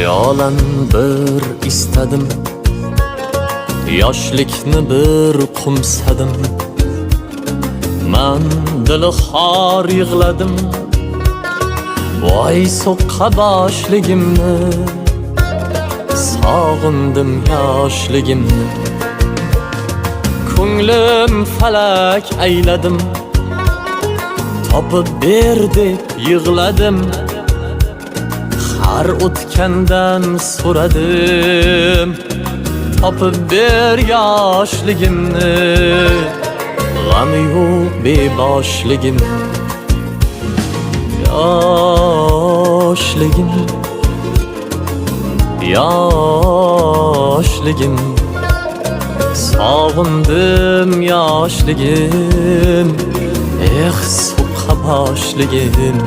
Xayolan bir istadim, yoshlikni bir qumsadim. Men dili xor yig'ladim, voy so'qqa boshligimni. Sog'indim yoshligimni. Ko'nglim falak ayladim, topib ber deb yig'ladim. Har o'tgandan so'radim, topib ber yoshligimni. G'ami yo'q beboshligim, yoshligim, yoshligim. Sog'indim yoshligim, so'qqa boshligim.